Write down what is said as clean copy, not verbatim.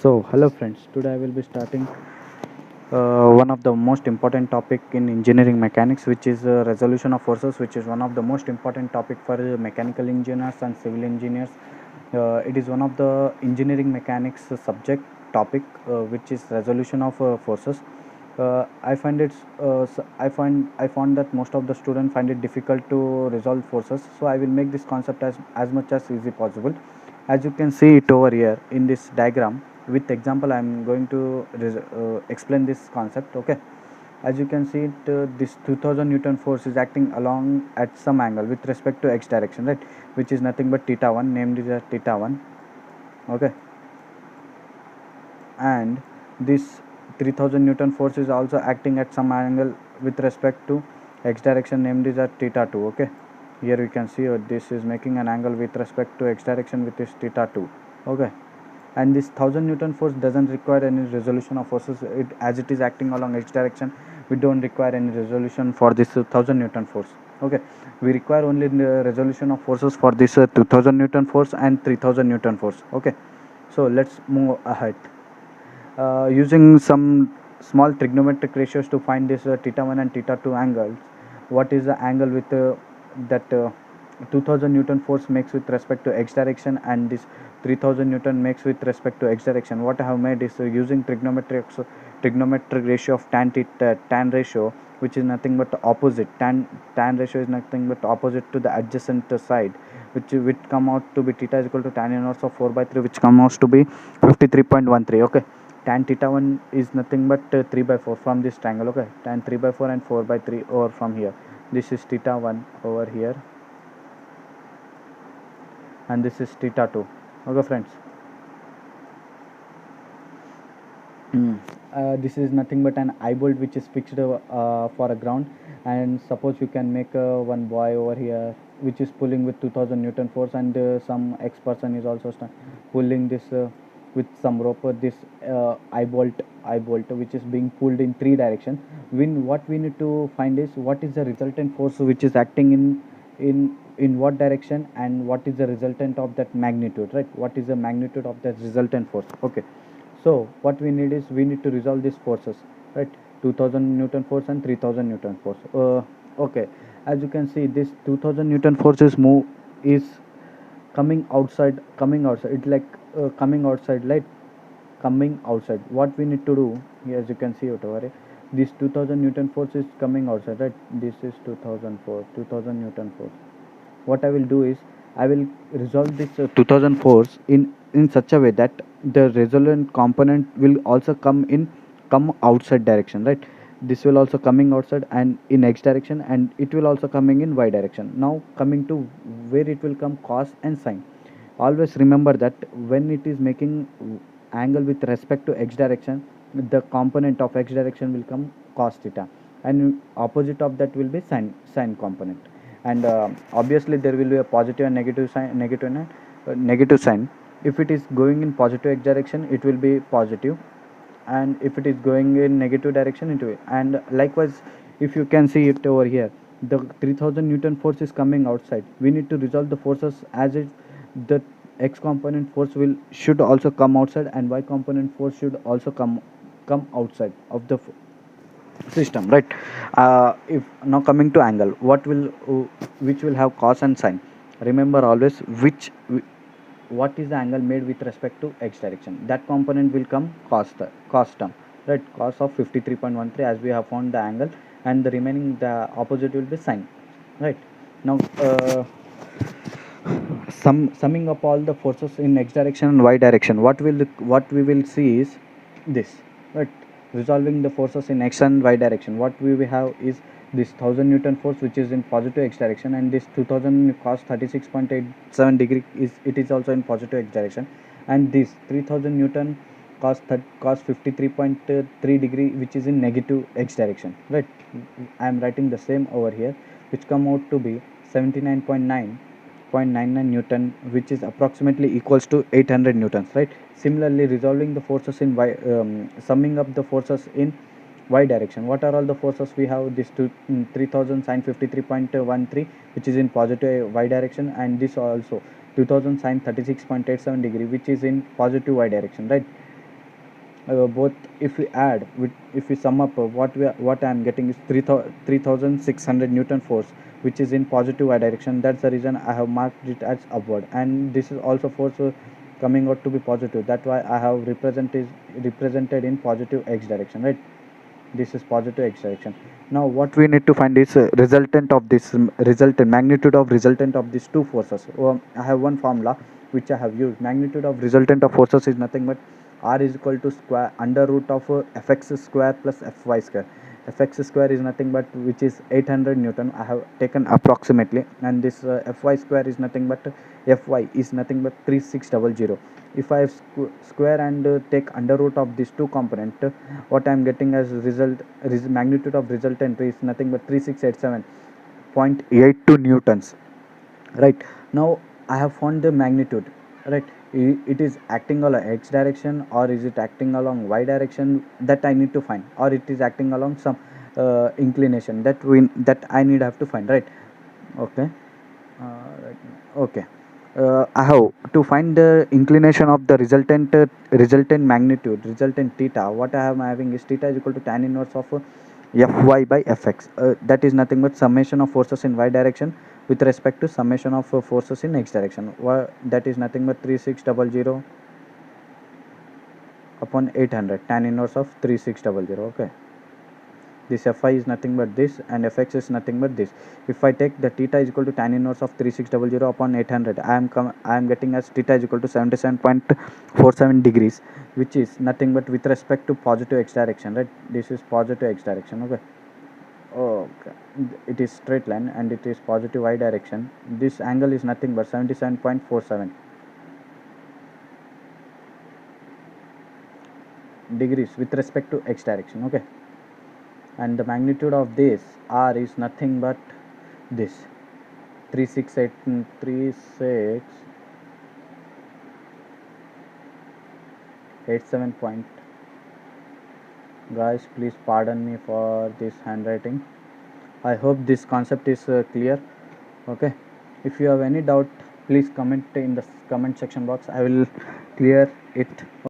So, hello friends. Today I will be starting one of the most important topic in engineering mechanics, which is resolution of forces, which is one of the most important topic for mechanical engineers and civil engineers. It is one of the engineering mechanics subject topic, which is resolution of forces. I find it. I found that most of the students find it difficult to resolve forces. So I will make this concept as much as easy possible. As you can see it over here in this diagram, with example I am going to explain this concept. Okay, as you can see it, this 2000 newton force is acting along at some angle with respect to x direction, right, which is nothing but theta 1, named as theta 1. Okay, and this 3000 newton force is also acting at some angle with respect to x direction, named as theta 2. Okay, here you can see this is making an angle with respect to x direction, with this theta 2. Okay, and this 1000 newton force doesn't require any resolution of forces. As it is acting along x direction, we don't require any resolution for this 1000 newton force. Okay, we require only the resolution of forces for this 2000 newton force and 3000 newton force. Okay, so let's move ahead using some small trigonometric ratios to find this theta 1 and theta 2 angles. What is the angle with that 2000 newton force makes with respect to x direction, and this 3000 newton makes with respect to x direction? What I have made is using trigonometric ratio of tan ratio, which is nothing but opposite. Tan ratio is nothing but opposite to the adjacent side, which come out to be theta is equal to tan inverse of 4 by 3, which comes out to be 53.13. Okay, tan theta 1 is nothing but 3 by 4 from this triangle. Okay, tan 3 by 4 and 4 by 3 over from here. This is theta 1 over here, and this is theta 2. Okay friends, this is nothing but an eye bolt which is fixed for a ground. And suppose you can make one boy over here which is pulling with 2000 newton force, and some x person is also pulling this with some rope, this eye bolt which is being pulled in three direction. What we need to find is what is the resultant force which is acting in what direction, and what is the resultant of that magnitude, right? What is the magnitude of that resultant force? Okay, so what we need is we need to resolve these forces, right? 2000 newton force and 3000 newton force. Okay, as you can see, this 2000 newton force is coming outside. It's like coming outside, right? Coming outside. What we need to do here, as you can see it over here, this 2000 newton force is coming outside, right? This is 2000 newton force. What I will do is I will resolve this 2000 force in such a way that the resultant component will also come outside direction, right? This will also coming outside and in x direction, and it will also coming in y direction. Now coming to where it will come, cos and sine. Always remember that when it is making angle with respect to x direction, the component of x direction will come cos theta, and opposite of that will be sine component. And obviously there will be a positive and negative sign. If it is going in positive x direction, it will be positive, and if it is going in negative direction, it will. And likewise, if you can see it over here, the 3000 newton force is coming outside. We need to resolve the forces as if the x component force will should also come outside, and y component force should also come outside of the system, right? If now coming to angle, which will have cos and sine. Remember always what is the angle made with respect to x direction. That component will come cos term, right? Cos of 53.13, as we have found the angle, and the remaining, the opposite will be sine, right? Now summing up all the forces in x direction and y direction, what we will see is this, right? Resolving the forces in x and y direction, what we will have is this 1000 newton force which is in positive x direction, and this 2000 cos 36.87 degree is also in positive x direction, and this 3000 newton cos 53.3 degree which is in negative x direction, right? I am writing the same over here, which come out to be 79.99 newton, which is approximately equals to 800 newtons, right? Similarly, resolving the forces in y, summing up the forces in y direction, what are all the forces we have? This 3000 sine 53.13, which is in positive y direction, and this also 2000 sine 36.87 degree, which is in positive y direction, right? both if we add with, if we sum up what I am getting is 3600 Newton force, which is in positive y direction. That's the reason I have marked it as upward, and this is also force coming out to be positive. That's why I have represented in positive x direction, right? This is positive x direction. Now what we need to find is resultant of this resultant magnitude of resultant of these two forces. I have one formula which I have used. Magnitude of resultant of forces is nothing but r is equal to square under root of fx square plus fy square. Fx square is nothing but which is 800 Newton. I have taken approximately, and this fy square is nothing but fy is nothing but 3600. If I square and take under root of these two component, what I am getting as magnitude of resultant is nothing but 3687.82 newtons. Right now I have found the magnitude. Right, it is acting along x direction, or is it acting along y direction, that I need to find, or it is acting along some inclination, that I need have to find, right? Okay. Right. Okay. I have to find the inclination of the resultant magnitude, resultant theta. What I am having is theta is equal to tan inverse of fy by fx. That is nothing but summation of forces in y direction with respect to summation of forces in x direction. That is nothing but 3600 upon 800, tan inverse of 3600. Okay. This fy is nothing but this, and fx is nothing but this. If I take the theta is equal to tan inverse of 3600 upon 800, I am getting as theta is equal to 77.47 degrees, which is nothing but with respect to positive x direction, right? This is positive x direction. Okay. Okay, it is straight line and it is positive y direction. This angle is nothing but 77.47 degrees with respect to x direction. Okay, and the magnitude of this r is nothing but this 3687 point. Guys, please pardon me for this handwriting. I hope this concept is clear. Okay, if you have any doubt, please comment in the comment section box. I will clear it.